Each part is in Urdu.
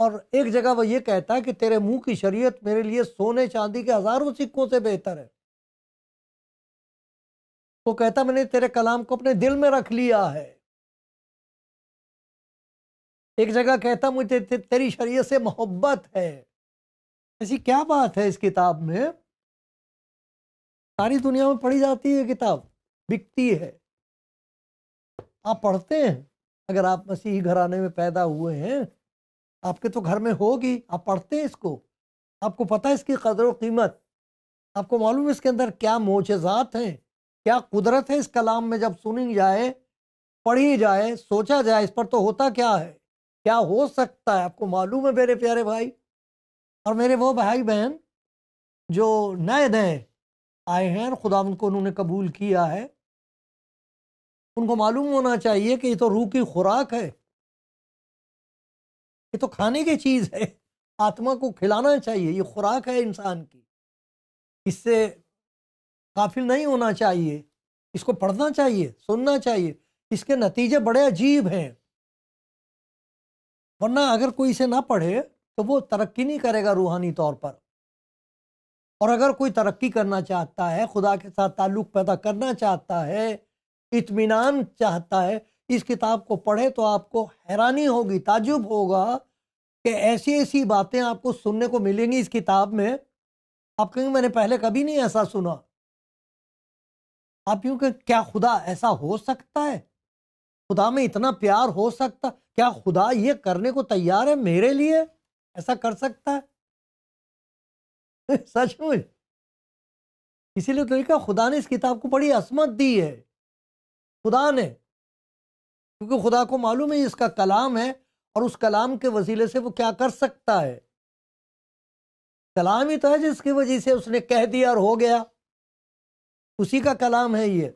اور ایک جگہ وہ یہ کہتا ہے کہ تیرے منہ کی شریعت میرے لیے سونے چاندی کے ہزاروں سکوں سے بہتر ہے. وہ کہتا میں نے تیرے کلام کو اپنے دل میں رکھ لیا ہے. ایک جگہ کہتا مجھے تیری شریعت سے محبت ہے. ایسی کیا بات ہے اس کتاب میں؟ ساری دنیا میں پڑھی جاتی ہے کتاب، بکتی ہے. آپ پڑھتے ہیں؟ اگر آپ مسیحی گھرانے میں پیدا ہوئے ہیں، آپ کے تو گھر میں ہوگی، آپ پڑھتے ہیں اس کو، آپ کو پتہ ہے اس کی قدر و قیمت، آپ کو معلوم ہے اس کے اندر کیا معجزات ہیں، کیا قدرت ہے اس کلام میں. جب سنی جائے، پڑھی جائے، سوچا جائے اس پر تو ہوتا کیا ہے، کیا ہو سکتا ہے. آپ کو معلوم ہے میرے پیارے بھائی اور میرے وہ بھائی بہن جو نئے نئے آئے ہیں، خدا ان کو انہوں نے قبول کیا ہے، ان کو معلوم ہونا چاہیے کہ یہ تو روح کی خوراک ہے، یہ تو کھانے کی چیز ہے، آتما کو کھلانا چاہیے، یہ خوراک ہے انسان کی. اس سے غافل نہیں ہونا چاہیے، اس کو پڑھنا چاہیے، سننا چاہیے. اس کے نتیجے بڑے عجیب ہیں. ورنہ اگر کوئی اسے نہ پڑھے تو وہ ترقی نہیں کرے گا روحانی طور پر. اور اگر کوئی ترقی کرنا چاہتا ہے، خدا کے ساتھ تعلق پیدا کرنا چاہتا ہے، اطمینان چاہتا ہے، اس کتاب کو پڑھے تو آپ کو حیرانی ہوگی، تعجب ہوگا کہ ایسی ایسی باتیں آپ کو سننے کو ملیں گی اس کتاب میں. آپ کہیں میں نے پہلے کبھی نہیں ایسا سنا. آپ یوں کہ کیا خدا ایسا ہو سکتا ہے؟ خدا میں اتنا پیار ہو سکتا؟ کیا خدا یہ کرنے کو تیار ہے میرے لیے؟ ایسا کر سکتا ہے؟ سچ مچ. اسی لیے تو لکھا خدا نے اس کتاب کو بڑی عظمت دی ہے. خدا نے، کیونکہ خدا کو معلوم ہے اس کا کلام ہے اور اس کلام کے وسیلے سے وہ کیا کر سکتا ہے. کلام ہی تو ہے جس کی وجہ سے اس نے کہہ دیا اور ہو گیا. اسی کا کلام ہے یہ،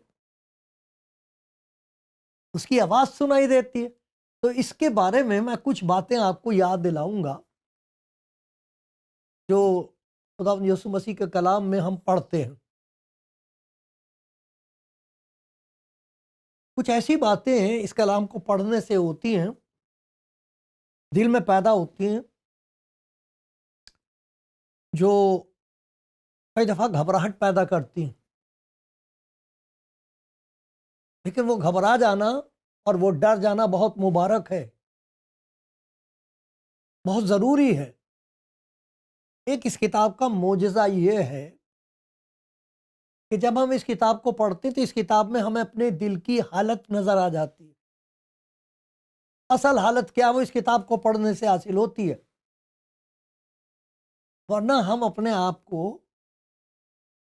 اس کی آواز سنائی دیتی ہے. تو اس کے بارے میں کچھ باتیں آپ کو یاد دلاؤں گا جو خدا یسوع مسیح کے کلام میں ہم پڑھتے ہیں. کچھ ایسی باتیں ہیں اس کلام کو پڑھنے سے ہوتی ہیں، دل میں پیدا ہوتی ہیں، جو کئی دفعہ گھبراہٹ پیدا کرتی ہیں. لیکن وہ گھبرا جانا اور وہ ڈر جانا بہت مبارک ہے، بہت ضروری ہے. ایک اس کتاب کا معجزہ یہ ہے کہ جب ہم اس کتاب کو پڑھتے ہیں تو اس کتاب میں ہمیں اپنے دل کی حالت نظر آ جاتی ہے. اصل حالت کیا وہ اس کتاب کو پڑھنے سے حاصل ہوتی ہے. ورنہ ہم اپنے آپ کو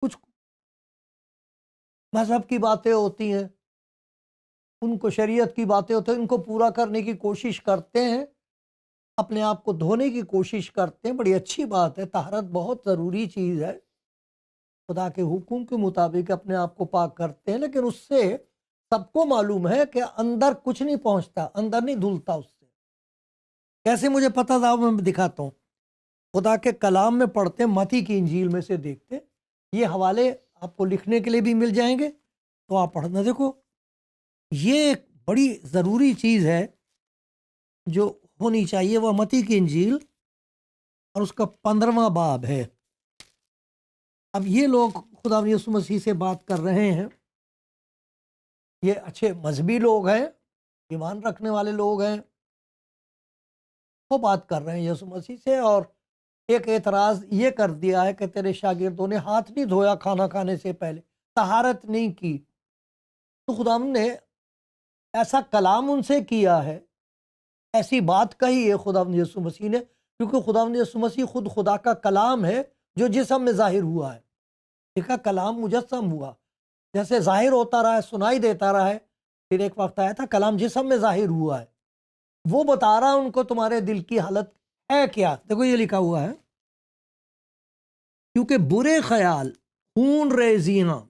کچھ مذہب کی باتیں ہوتی ہیں، ان کو شریعت کی باتیں ہوتی ہیں، ان کو پورا کرنے کی کوشش کرتے ہیں، اپنے آپ کو دھونے کی کوشش کرتے ہیں. بڑی اچھی بات ہے، طہارت بہت ضروری چیز ہے، خدا کے حکم کے مطابق اپنے آپ کو پاک کرتے ہیں. لیکن اس سے سب کو معلوم ہے کہ اندر کچھ نہیں پہنچتا، اندر نہیں دھلتا. اس سے کیسے مجھے پتا تھا، میں دکھاتا ہوں. خدا کے کلام میں پڑھتے ہیں، متی کی انجیل میں سے دیکھتے، یہ حوالے آپ کو لکھنے کے لیے بھی مل جائیں گے تو آپ پڑھنا. دیکھو یہ ایک بڑی ضروری چیز ہے جو ہونی چاہیے. وہ متی کی انجیل اور اس کا 15واں باب ہے. اب یہ لوگ خدا یسوع مسیح سے بات کر رہے ہیں، یہ اچھے مذہبی لوگ ہیں، ایمان رکھنے والے لوگ ہیں، وہ بات کر رہے ہیں یسوع مسیح سے. اور ایک اعتراض یہ کر دیا ہے کہ تیرے شاگردوں نے ہاتھ نہیں دھویا کھانا کھانے سے پہلے، طہارت نہیں کی. تو خدا نے ایسا کلام ان سے کیا ہے، ایسی بات کہی ہے خدا یسوع مسیح نے، کیونکہ خدا یسوع مسیح خود خدا کا کلام ہے جو جسم میں ظاہر ہوا ہے. دیکھا کلام مجسم ہوا، جیسے ظاہر ہوتا رہا ہے، سنائی دیتا رہا ہے. پھر ایک وقت آیا تھا کلام جسم میں ظاہر ہوا ہے. وہ بتا رہا ان کو تمہارے دل کی حالت ہے کیا. دیکھو یہ لکھا ہوا ہے، کیونکہ برے خیال، خون ریزیاں،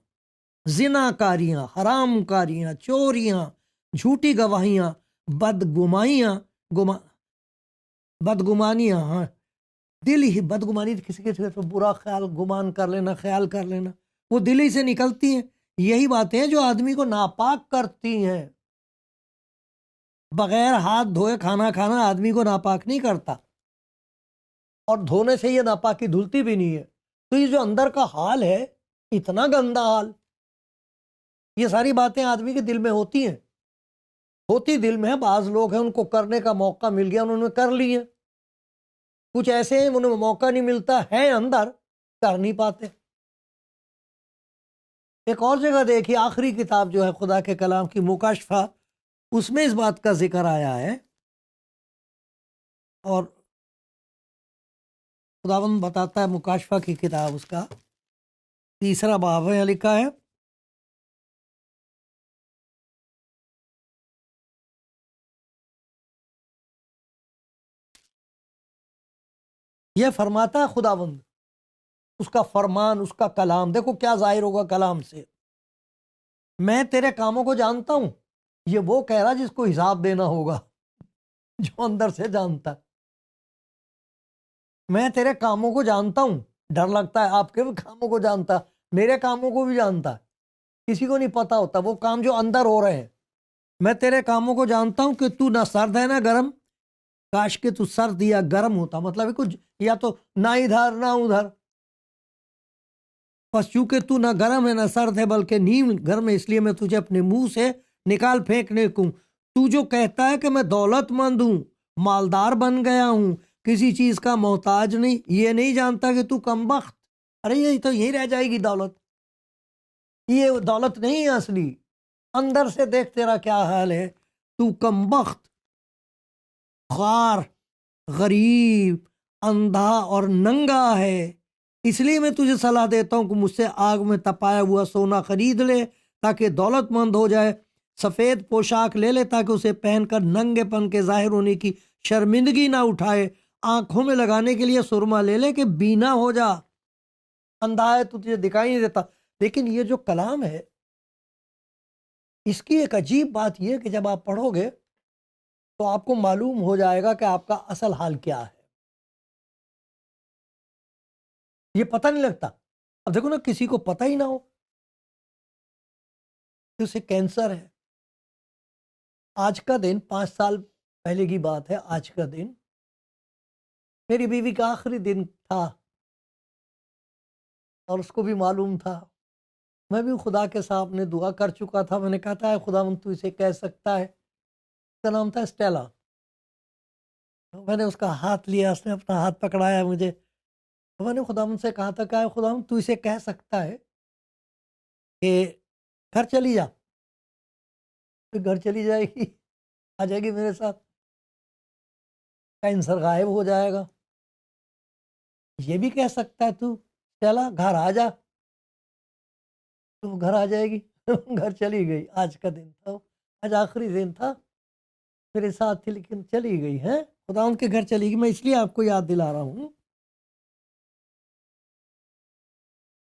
زنا کاریاں، حرام کاریاں، چوریاں، جھوٹی گواہیاں، بدگمانیاں، ہاں دل ہی بدگمانی، کسی کے برا خیال، گمان کر لینا، خیال کر لینا، وہ دل ہی سے نکلتی ہیں. یہی باتیں جو آدمی کو ناپاک کرتی ہیں. بغیر ہاتھ دھوئے کھانا کھانا آدمی کو ناپاک نہیں کرتا. اور دھونے سے یہ ناپاکی دھلتی بھی نہیں ہے. تو یہ جو اندر کا حال ہے، اتنا گندا حال، یہ ساری باتیں آدمی کے دل میں ہوتی ہیں، ہوتی دل میں ہے. بعض لوگ ہیں ان کو کرنے کا موقع مل گیا، انہوں نے کر لیے. کچھ ایسے ہیں انہیں موقع نہیں ملتا ہے، اندر کر نہیں پاتے. ایک اور جگہ دیکھیے، آخری کتاب جو ہے خدا کے کلام کی، مکاشفہ، اس میں اس بات کا ذکر آیا ہے. اور خداوند بتاتا ہے، مکاشفہ کی کتاب اس کا 3 باب ہے، لکھا ہے، یہ فرماتا ہے خداوند، اس کا فرمان، اس کا کلام، دیکھو کیا ظاہر ہوگا کلام سے. میں تیرے کاموں کو جانتا ہوں. یہ وہ کہہ رہا جس کو حساب دینا ہوگا، جو اندر سے جانتا ہے. میں تیرے کاموں کو جانتا ہوں. ڈر لگتا ہے، آپ کے بھی کاموں کو جانتا ہے، میرے کاموں کو بھی جانتا ہے. کسی کو نہیں پتا ہوتا وہ کام جو اندر ہو رہے ہیں. میں تیرے کاموں کو جانتا ہوں کہ تو نہ سرد ہے نہ گرم. کاش کہ تو سرد یا گرم ہوتا، مطلب کچھ یا تو نہ ادھر نہ ادھر. بس چونکہ تو نہ گرم ہے نہ سرد ہے بلکہ نیم گرم ہے، اس لیے میں تجھے اپنے منہ سے نکال پھینکنے کو. تو جو کہتا ہے کہ میں دولت مند ہوں، مالدار بن گیا ہوں، کسی چیز کا محتاج نہیں، یہ نہیں جانتا کہ تو کم بخت. ارے یہ تو یہی رہ جائے گی دولت. یہ دولت نہیں ہے اصلی. اندر سے دیکھ تیرا کیا حال ہے. تو کم بخت، غار، غریب، اندھا اور ننگا ہے. اس لیے میں تجھے صلاح دیتا ہوں کہ مجھ سے آگ میں تپایا ہوا سونا خرید لے تاکہ دولت مند ہو جائے. سفید پوشاک لے لے تاکہ اسے پہن کر ننگے پن کے ظاہر ہونے کی شرمندگی نہ اٹھائے. آنکھوں میں لگانے کے لیے سرما لے لے کہ بینا ہو جا. اندھا ہے تو تجھے دکھائی نہیں دیتا. لیکن یہ جو کلام ہے، اس کی ایک عجیب بات یہ کہ جب آپ پڑھو گے تو آپ کو معلوم ہو جائے گا کہ آپ کا اصل حال کیا ہے. یہ پتہ نہیں لگتا. اب دیکھو نا، کسی کو پتہ ہی نہ ہو کہ اسے کینسر ہے. آج کا دن 5 سال پہلے کی بات ہے. آج کا دن میری بیوی کا آخری دن تھا اور اس کو بھی معلوم تھا. میں بھی خدا کے سامنے دعا کر چکا تھا. میں نے کہا تھا، خداوند تو اسے کہہ سکتا ہے. اس کا نام تھا اسٹیلا. میں نے اس کا ہاتھ لیا، اس نے اپنا ہاتھ پکڑایا مجھے. میں نے خداوند سے کہا تھا کہ خداوند تو اسے کہہ سکتا ہے کہ گھر چلی جا. پھر گھر چلی جائے گی، آ جائے گی میرے ساتھ، کینسر غائب ہو جائے گا. یہ بھی کہہ سکتا ہے تو چلا گھر آ جا، تو گھر آ جائے گی. گھر چلی گئی. آج کا دن تھا، آج آخری دن تھا، میرے ساتھ تھی لیکن چلی گئی ہے. خدا ان کے گھر چلی گئی. میں اس لیے آپ کو یاد دلا رہا ہوں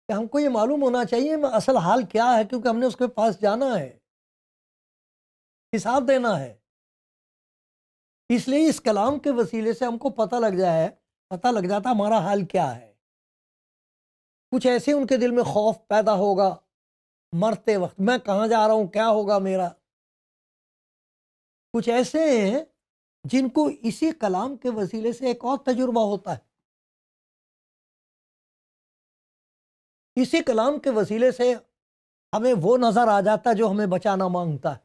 کہ ہم کو یہ معلوم ہونا چاہیے اصل حال کیا ہے، کیونکہ ہم نے اس کے پاس جانا ہے، حساب دینا ہے. اس لیے اس کلام کے وسیلے سے ہم کو پتہ لگ جاتا ہمارا حال کیا ہے. کچھ ایسے ان کے دل میں خوف پیدا ہوگا مرتے وقت، میں کہاں جا رہا ہوں، کیا ہوگا میرا. کچھ ایسے ہیں جن کو اسی کلام کے وسیلے سے ایک اور تجربہ ہوتا ہے. اسی کلام کے وسیلے سے ہمیں وہ نظر آ جاتا ہے جو ہمیں بچانا مانگتا ہے.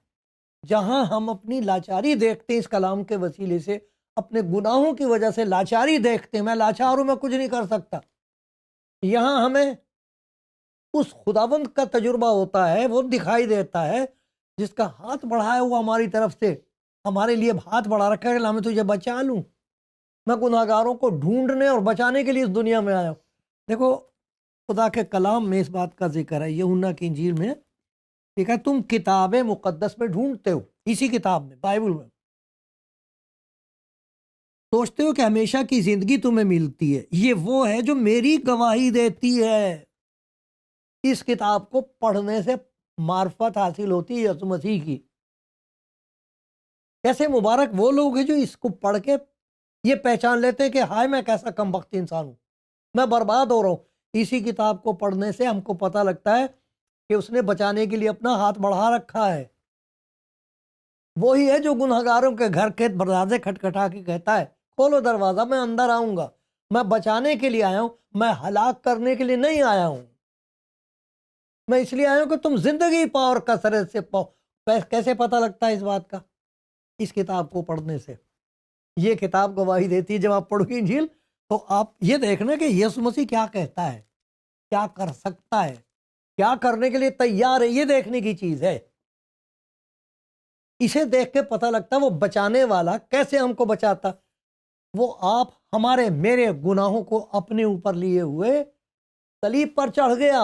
جہاں ہم اپنی لاچاری دیکھتے ہیں، اس کلام کے وسیلے سے اپنے گناہوں کی وجہ سے لاچاری دیکھتے ہیں، میں لاچار ہوں، میں کچھ نہیں کر سکتا. یہاں ہمیں اس خداوند کا تجربہ ہوتا ہے، وہ دکھائی دیتا ہے جس کا ہاتھ بڑھایا ہوا ہماری طرف سے، ہمارے لیے ہاتھ بڑھا رکھا ہے کہ میں تجھے بچا لوں. میں گناہگاروں کو ڈھونڈنے اور بچانے کے لیے اس دنیا میں آیا ہوں. دیکھو خدا کے کلام میں اس بات کا ذکر ہے، یوحنا کی انجیل میں، ٹھیک ہے، تم کتاب مقدس میں ڈھونڈتے ہو، اسی کتاب میں، بائبل میں سوچتے ہو کہ ہمیشہ کی زندگی تمہیں ملتی ہے. یہ وہ ہے جو میری گواہی دیتی ہے. اس کتاب کو پڑھنے سے معرفت حاصل ہوتی ہے یسوع مسیح کی. کیسے مبارک وہ لوگ ہیں جو اس کو پڑھ کے یہ پہچان لیتے ہیں کہ ہائے میں کیسا کم بخت انسان ہوں، میں برباد ہو رہا ہوں. اسی کتاب کو پڑھنے سے ہم کو پتہ لگتا ہے کہ اس نے بچانے کے لیے اپنا ہاتھ بڑھا رکھا ہے. وہی ہے جو گنہگاروں کے گھر کے دروازے کھٹکھٹا کے کہتا ہے کھولو دروازہ، میں اندر آؤں گا. میں بچانے کے لیے آیا ہوں، میں ہلاک کرنے کے لیے نہیں آیا ہوں۔ میں اس لیے آیا ہوں کہ تم زندگی پاؤ اور کثرت سے پاؤ۔ کیسے پتہ لگتا ہے اس بات کا؟ اس کتاب کو پڑھنے سے۔ یہ کتاب گواہی دیتی ہے، جب آپ پڑھو گے انجیل تو آپ یہ دیکھنا کہ یسوع مسیح کیا کہتا ہے، کیا کر سکتا ہے، کیا کرنے کے لیے تیار ہے، یہ دیکھنے کی چیز ہے۔ اسے دیکھ کے پتہ لگتا ہے وہ بچانے والا کیسے ہم کو بچاتا۔ وہ آپ ہمارے میرے گناہوں کو اپنے اوپر لیے ہوئے صلیب پر چڑھ گیا،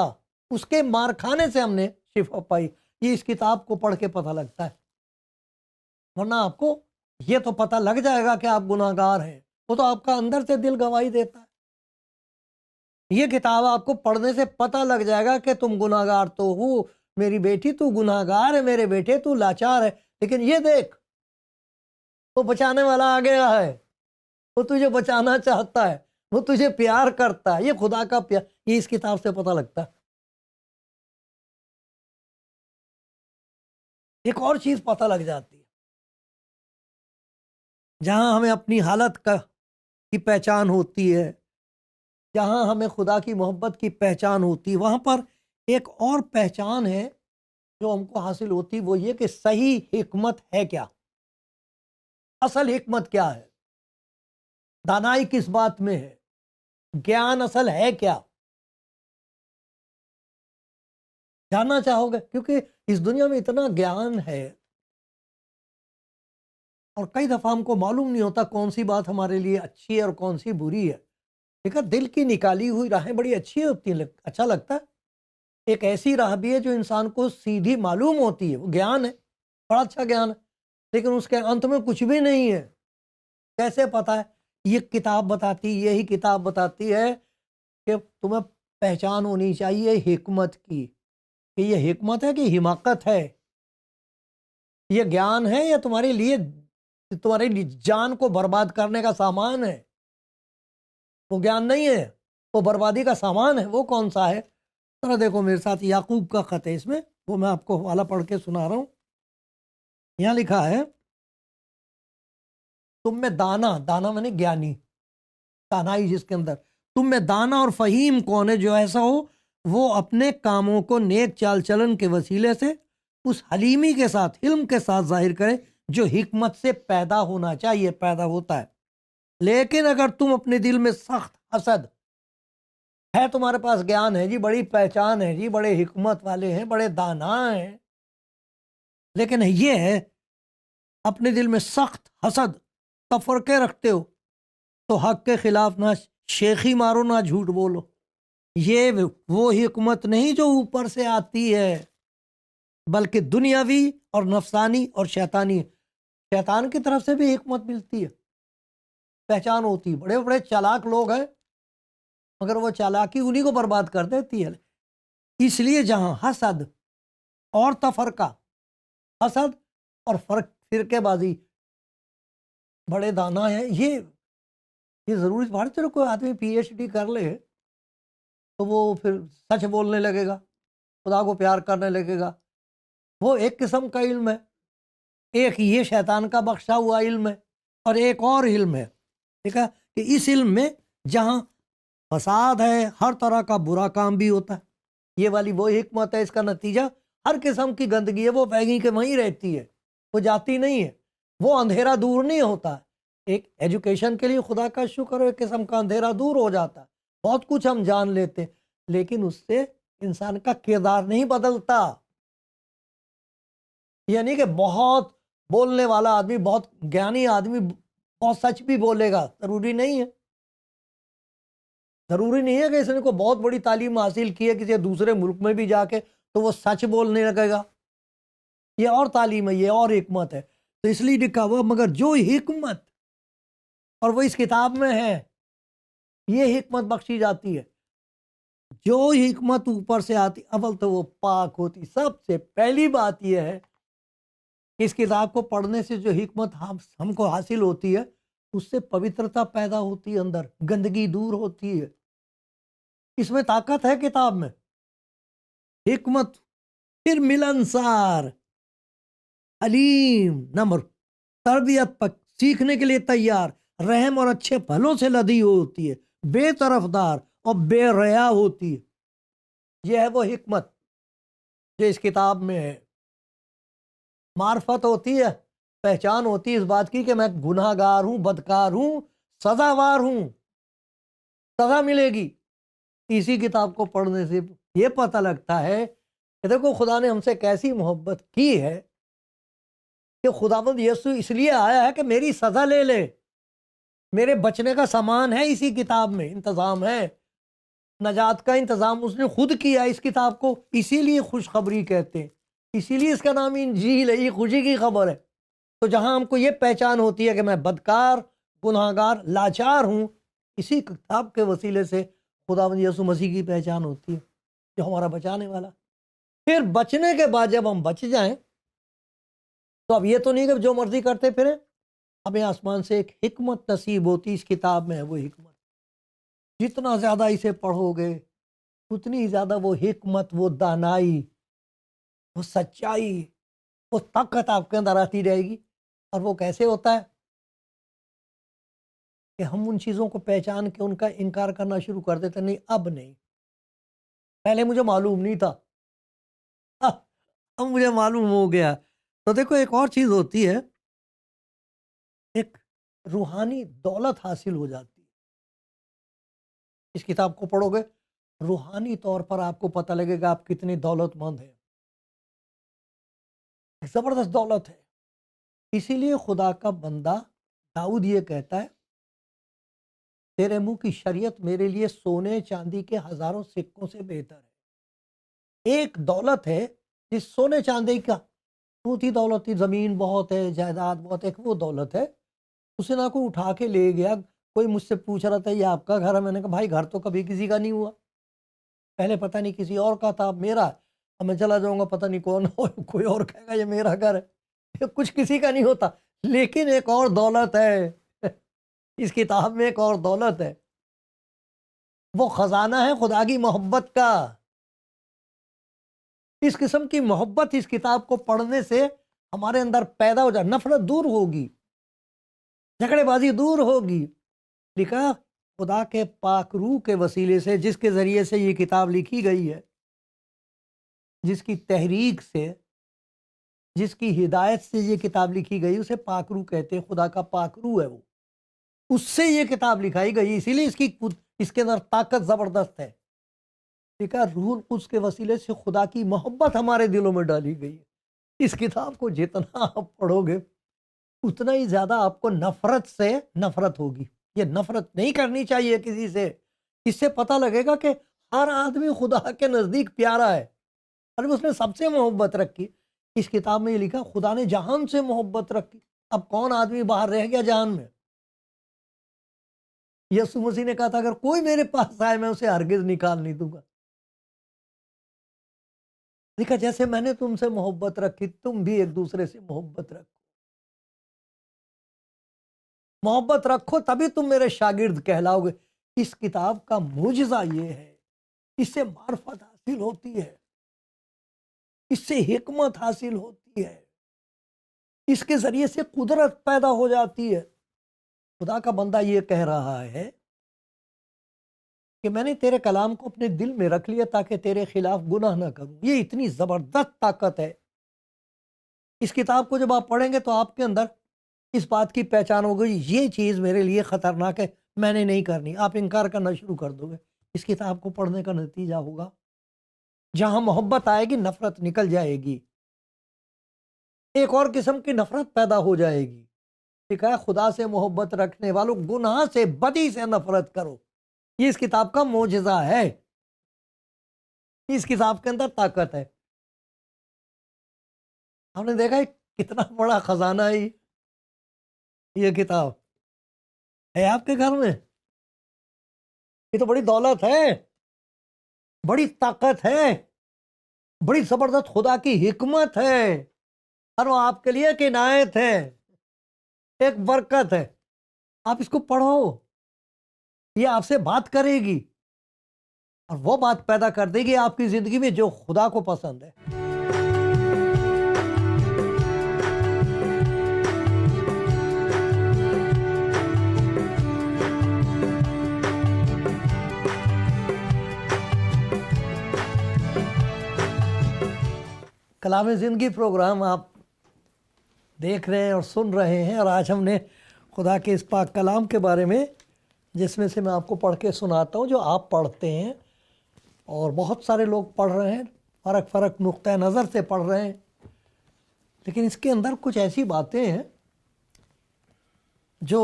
اس کے مار کھانے سے ہم نے شفا پائی۔ یہ اس کتاب کو پڑھ کے پتہ لگتا ہے، ورنہ آپ کو یہ تو پتہ لگ جائے گا کہ آپ گناہ گار ہیں، وہ تو آپ کا اندر سے دل گواہی دیتا ہے۔ یہ کتاب آپ کو پڑھنے سے پتہ لگ جائے گا کہ تم گناہ گار تو ہو، میری بیٹی تو گناہ گار ہے، میرے بیٹے تو لاچار ہے، لیکن یہ دیکھ وہ بچانے والا آ گیا ہے، وہ تجھے بچانا چاہتا ہے، وہ تجھے پیار کرتا ہے۔ یہ خدا کا پیار، یہ اس کتاب سے پتہ لگتا ہے۔ ایک اور چیز پتہ لگ جاتی ہے، جہاں ہمیں اپنی حالت کی پہچان ہوتی ہے، جہاں ہمیں خدا کی محبت کی پہچان ہوتی ہے، وہاں پر ایک اور پہچان ہے جو ہم کو حاصل ہوتی، وہ یہ کہ صحیح حکمت ہے کیا، اصل حکمت کیا ہے، دانائی کس بات میں ہے، گیان اصل ہے کیا، جاننا چاہو گے؟ کیونکہ اس دنیا میں اتنا گیان ہے اور کئی دفعہ ہم کو معلوم نہیں ہوتا کون سی بات ہمارے لیے اچھی ہے اور کون سی بری ہے۔ دیکھا، دل کی نکالی ہوئی راہیں بڑی اچھی ہوتی ہیں، اچھا لگتا ہے۔ ایک ایسی راہ بھی ہے جو انسان کو سیدھی معلوم ہوتی ہے، وہ گیان ہے، بڑا اچھا گیان ہے، لیکن اس کے انت میں کچھ بھی نہیں ہے۔ کیسے پتا ہے؟ یہ کتاب بتاتی، یہی کتاب بتاتی ہے کہ تمہیں پہچان ہونی چاہیے حکمت کی، کہ یہ حکمت ہے کہ حماقت ہے، یہ گیان ہے یا تمہارے لیے تمہاری جان کو برباد کرنے کا سامان ہے۔ وہ گیان نہیں ہے، وہ بربادی کا سامان ہے۔ وہ کون سا ہے؟ ذرا دیکھو میرے ساتھ، یعقوب کا خط ہے، اس میں وہ میں آپ کو حوالہ پڑھ کے سنا رہا ہوں۔ یہاں لکھا ہے، تم میں دانا، دانا میں نے گیانی، دانائی جس کے اندر، تم میں دانا اور فہیم کون ہے؟ جو ایسا ہو وہ اپنے کاموں کو نیک چال چلن کے وسیلے سے اس حلیمی کے ساتھ، علم کے ساتھ ظاہر کرے جو حکمت سے پیدا ہونا چاہیے، پیدا ہوتا ہے۔ لیکن اگر تم اپنے دل میں سخت حسد ہے، تمہارے پاس گیان ہے جی، بڑی پہچان ہے جی، بڑے حکمت والے ہیں، بڑے دانا ہیں، لیکن یہ ہے اپنے دل میں سخت حسد، تفرقے رکھتے ہو، تو حق کے خلاف نہ شیخی مارو نہ جھوٹ بولو۔ یہ وہ حکمت نہیں جو اوپر سے آتی ہے، بلکہ دنیاوی اور نفسانی اور شیطانی۔ شیطان کی طرف سے بھی حکمت ملتی ہے، پہچان ہوتی ہے۔ بڑے بڑے چالاک لوگ ہیں مگر وہ چالاکی انہی کو برباد کر دیتی ہے۔ اس لیے جہاں حسد اور تفرقہ، حسد اور فرقے بازی، بڑے دانا ہیں، یہ ضروری بات۔ چلو کوئی آدمی پی ایچ ڈی کر لے تو وہ پھر سچ بولنے لگے گا، خدا کو پیار کرنے لگے گا، وہ ایک قسم کا علم ہے۔ ایک یہ شیطان کا بخشا ہوا علم ہے، اور ایک اور علم ہے، ٹھیک ہے، کہ اس علم میں جہاں فساد ہے، ہر طرح کا برا کام بھی ہوتا ہے۔ یہ والی وہ حکمت ہے، اس کا نتیجہ ہر قسم کی گندگی ہے، وہ پھیلی کے وہیں رہتی ہے، وہ جاتی نہیں ہے، وہ اندھیرا دور نہیں ہوتا۔ ایک ایجوکیشن کے لیے خدا کا شکر ہے، ایک قسم کا اندھیرا دور ہو جاتا ہے، بہت کچھ ہم جان لیتے، لیکن اس سے انسان کا کردار نہیں بدلتا۔ یعنی کہ بہت بولنے والا آدمی، بہت گیانی آدمی بہت سچ بھی بولے گا، ضروری نہیں ہے۔ ضروری نہیں ہے کہ اس نے کو بہت بڑی تعلیم حاصل کی ہے کسی دوسرے ملک میں بھی جا کے تو وہ سچ بولنے لگے گا۔ یہ اور تعلیم ہے، یہ اور حکمت ہے۔ تو اس لیے لکھا ہوا، مگر جو حکمت، اور وہ اس کتاب میں ہے، یہ حکمت بخشی جاتی ہے، جو حکمت اوپر سے آتی، اول تو وہ پاک ہوتی۔ سب سے پہلی بات یہ ہے کہ اس کتاب کو پڑھنے سے جو حکمت ہم کو حاصل ہوتی ہے، اس سے پوترتا پیدا ہوتی ہے، اندر گندگی دور ہوتی ہے۔ اس میں طاقت ہے کتاب میں، حکمت۔ پھر ملنسار، علیم، نمر، تربیت پر سیکھنے کے لیے تیار، رحم اور اچھے پھلوں سے لدی ہوتی ہے، بے طرفدار اور بے ریا ہوتی ہے. یہ ہے وہ حکمت جو اس کتاب میں ہے. معرفت ہوتی ہے، پہچان ہوتی ہے اس بات کی کہ میں گناہ گار ہوں، بدکار ہوں، سزاوار ہوں، سزا ملے گی. اسی کتاب کو پڑھنے سے یہ پتہ لگتا ہے کہ دیکھو خدا نے ہم سے کیسی محبت کی ہے کہ خداوند یسوع اس لیے آیا ہے کہ میری سزا لے لے. میرے بچنے کا سامان ہے اسی کتاب میں، انتظام ہے، نجات کا انتظام اس نے خود کیا اس کتاب کو. اسی لیے خوشخبری کہتے ہیں، اسی لیے اس کا نام انجیل ہے، یہ خوشی کی خبر ہے. تو جہاں ہم کو یہ پہچان ہوتی ہے کہ میں بدکار، گناہگار، لاچار ہوں، اسی کتاب کے وسیلے سے خداوند یسوع مسیح کی پہچان ہوتی ہے جو ہمارا بچانے والا. پھر بچنے کے بعد جب ہم بچ جائیں تو اب یہ تو نہیں کہ جو مرضی کرتے پھریں. ہمیں آسمان سے ایک حکمت نصیب ہوتی، اس کتاب میں ہے وہ حکمت. جتنا زیادہ اسے پڑھو گے اتنی زیادہ وہ حکمت، وہ دانائی، وہ سچائی، وہ طاقت آپ کے اندر آتی رہے گی. اور وہ کیسے ہوتا ہے کہ ہم ان چیزوں کو پہچان کے ان کا انکار کرنا شروع کر دیتے. نہیں، اب نہیں، پہلے مجھے معلوم نہیں تھا، اب مجھے معلوم ہو گیا. تو دیکھو ایک اور چیز ہوتی ہے، ایک روحانی دولت حاصل ہو جاتی ہے. اس کتاب کو پڑھو گے روحانی طور پر آپ کو پتہ لگے گا آپ کتنی دولت مند ہیں. زبردست دولت ہے. اسی لیے خدا کا بندہ داؤد یہ کہتا ہے، تیرے منہ کی شریعت میرے لیے سونے چاندی کے ہزاروں سکوں سے بہتر ہے. ایک دولت ہے جس سونے چاندی کا بہت ہی دولت تھی، زمین بہت ہے، جائیداد بہت ہے، وہ دولت ہے. اسے نہ کوئی اٹھا کے لے گیا. کوئی مجھ سے پوچھ رہا تھا یہ آپ کا گھر ہے؟ میں نے کہا بھائی گھر تو کبھی کسی کا نہیں ہوا، پہلے پتہ نہیں کسی اور کا تھا، میرا. اب میں چلا جاؤں گا پتہ نہیں کون کوئی اور کہے گا یہ میرا گھر ہے. یہ کچھ کسی کا نہیں ہوتا. لیکن ایک اور دولت ہے اس کتاب میں، ایک اور دولت ہے. وہ خزانہ ہے خدا کی محبت کا. اس قسم کی محبت اس کتاب کو پڑھنے سے ہمارے اندر پیدا ہو جائے. نفرت دور ہوگی، جھگڑے بازی دور ہوگی. لکھا خدا کے پاک روح کے وسیلے سے، جس کے ذریعے سے یہ کتاب لکھی گئی ہے، جس کی تحریک سے، جس کی ہدایت سے یہ کتاب لکھی گئی، اسے پاک روح کہتے ہیں. خدا کا پاک روح ہے وہ، اس سے یہ کتاب لکھائی گئی. اسی لیے اس کے اندر طاقت زبردست ہے. ٹھیک ہے، روح القدس کے وسیلے سے خدا کی محبت ہمارے دلوں میں ڈالی گئی ہے. اس کتاب کو جتنا آپ پڑھو گے اتنا ہی زیادہ آپ کو نفرت سے نفرت ہوگی. یہ نفرت نہیں کرنی چاہیے کسی سے. اس سے پتہ لگے گا کہ ہر آدمی خدا کے نزدیک پیارا ہے اور اس نے سب سے محبت رکھی. اس کتاب میں یہ لکھا خدا نے جہان سے محبت رکھی. اب کون آدمی باہر رہ گیا جہان میں؟ یسوع مسیح نے کہا تھا اگر کوئی میرے پاس آئے میں اسے ہرگز نکال نہیں دوں گا. دیکھا جیسے میں نے تم سے محبت رکھی تم بھی ایک دوسرے سے محبت رکھو. محبت رکھو تبھی تم میرے شاگرد کہلاؤ گے. اس کتاب کا معجزہ یہ ہے، اس سے معرفت حاصل ہوتی ہے، اس سے حکمت حاصل ہوتی ہے، اس کے ذریعے سے قدرت پیدا ہو جاتی ہے. خدا کا بندہ یہ کہہ رہا ہے کہ میں نے تیرے کلام کو اپنے دل میں رکھ لیا تاکہ تیرے خلاف گناہ نہ کروں. یہ اتنی زبردست طاقت ہے. اس کتاب کو جب آپ پڑھیں گے تو آپ کے اندر اس بات کی پہچان ہوگی یہ چیز میرے لیے خطرناک ہے، میں نے نہیں کرنی. آپ انکار کرنا شروع کر دو گے. اس کتاب کو پڑھنے کا نتیجہ ہوگا جہاں محبت آئے گی نفرت نکل جائے گی، ایک اور قسم کی نفرت پیدا ہو جائے گی. ٹھیک ہے، خدا سے محبت رکھنے والوں گناہ سے، بدی سے نفرت کرو. یہ اس کتاب کا معجزہ ہے، اس کتاب کے اندر طاقت ہے. ہم نے دیکھا ہے کتنا بڑا خزانہ ہے یہ کتاب ہے آپ کے گھر میں. یہ تو بڑی دولت ہے، بڑی طاقت ہے، بڑی زبردست خدا کی حکمت ہے، اور وہ آپ کے لیے ایک عنایت ہے، ایک برکت ہے. آپ اس کو پڑھو، یہ آپ سے بات کرے گی اور وہ بات پیدا کر دے گی آپ کی زندگی میں جو خدا کو پسند ہے. کلام زندگی پروگرام آپ دیکھ رہے ہیں اور سن رہے ہیں، اور آج ہم نے خدا کے اس پاک کلام کے بارے میں، جس میں سے میں آپ کو پڑھ کے سناتا ہوں، جو آپ پڑھتے ہیں اور بہت سارے لوگ پڑھ رہے ہیں، فرق نقطہ نظر سے پڑھ رہے ہیں، لیکن اس کے اندر کچھ ایسی باتیں ہیں جو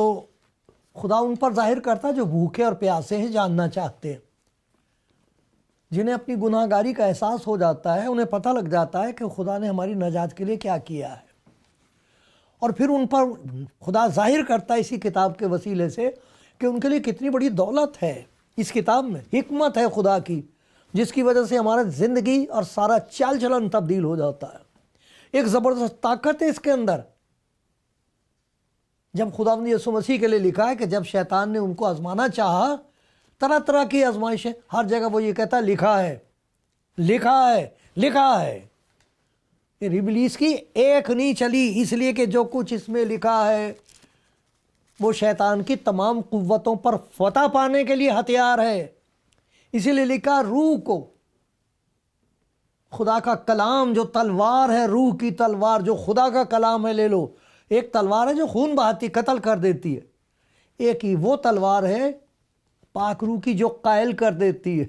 خدا ان پر ظاہر کرتا ہے جو بھوکے اور پیاسے ہیں، جاننا چاہتے ہیں، جنہیں اپنی گناہ گاری کا احساس ہو جاتا ہے، انہیں پتہ لگ جاتا ہے کہ خدا نے ہماری نجات کے لیے کیا کیا ہے، اور پھر ان پر خدا ظاہر کرتا ہے اسی کتاب کے وسیلے سے کہ ان کے لیے کتنی بڑی دولت ہے اس کتاب میں، حکمت ہے خدا کی، جس کی وجہ سے ہمارا زندگی اور سارا چال چلن تبدیل ہو جاتا ہے۔ ایک زبردست طاقت ہے اس کے اندر۔ جب خدا نے یسوع مسیح کے لیے لکھا ہے کہ جب شیطان نے ان کو آزمانا چاہا، طرح طرح کی آزمائشیں، ہر جگہ وہ یہ کہتا ہے لکھا ہے، لکھا ہے، لکھا ہے۔ یہ ابلیس کی ایک نہیں چلی، اس لیے کہ جو کچھ اس میں لکھا ہے وہ شیطان کی تمام قوتوں پر فتح پانے کے لیے ہتھیار ہے۔ اسی لیے لکھا روح کو، خدا کا کلام جو تلوار ہے، روح کی تلوار جو خدا کا کلام ہے، لے لو۔ ایک تلوار ہے جو خون بہاتی، قتل کر دیتی ہے، ایک ہی وہ تلوار ہے پاک روح کی جو قائل کر دیتی ہے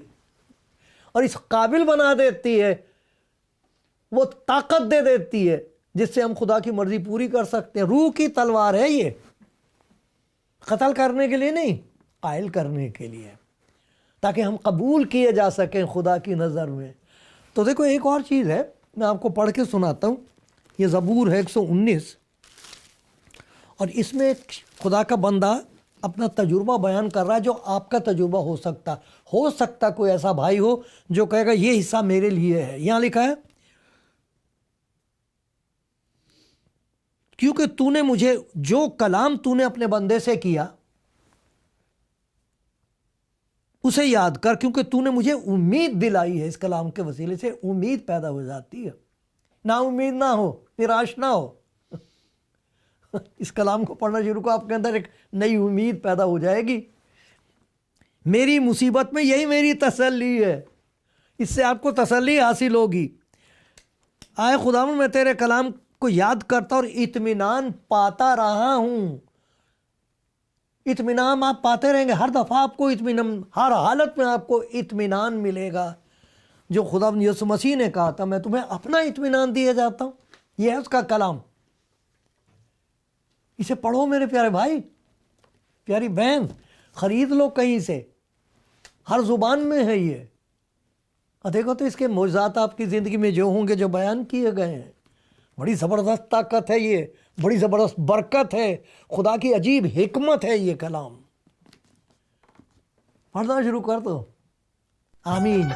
اور اس قابل بنا دیتی ہے، وہ طاقت دے دیتی ہے جس سے ہم خدا کی مرضی پوری کر سکتے ہیں۔ روح کی تلوار ہے یہ، قتل کرنے کے لیے نہیں، قائل کرنے کے لیے، تاکہ ہم قبول کیے جا سکیں خدا کی نظر میں۔ تو دیکھو ایک اور چیز ہے، میں آپ کو پڑھ کے سناتا ہوں۔ یہ زبور ہے 119، اور اس میں خدا کا بندہ اپنا تجربہ بیان کر رہا ہے جو آپ کا تجربہ ہو سکتا کوئی ایسا بھائی ہو جو کہے گا یہ حصہ میرے لیے ہے۔ یہاں لکھا ہے، کیونکہ تو نے مجھے، جو کلام تو نے اپنے بندے سے کیا اسے یاد کر، کیونکہ تو نے مجھے امید دلائی ہے۔ اس کلام کے وسیلے سے امید پیدا ہو جاتی ہے، نا امید نہ ہو، نراش نہ ہو۔ اس کلام کو پڑھنا شروع کو، آپ کے اندر ایک نئی امید پیدا ہو جائے گی۔ میری مصیبت میں یہی میری تسلی ہے، اس سے آپ کو تسلی حاصل ہوگی۔ آئے خداوند، میں تیرے کلام کو یاد کرتا اور اطمینان پاتا رہا ہوں۔ اطمینان آپ پاتے رہیں گے، ہر دفعہ آپ کو اطمینان، ہر حالت میں آپ کو اطمینان ملے گا۔ جو خداوند یسوع مسیح نے کہا تھا، میں تمہیں اپنا اطمینان دیے جاتا ہوں، یہ ہے اس کا کلام۔ اسے پڑھو میرے پیارے بھائی، پیاری بہن، خرید لو کہیں سے، ہر زبان میں ہے یہ۔ اور دیکھو تو اس کے معجزات آپ کی زندگی میں جو ہوں گے، جو بیان کیے گئے ہیں، بڑی زبردست طاقت ہے یہ، بڑی زبردست برکت ہے، خدا کی عجیب حکمت ہے یہ کلام۔ پڑھنا شروع کر دو۔ آمین۔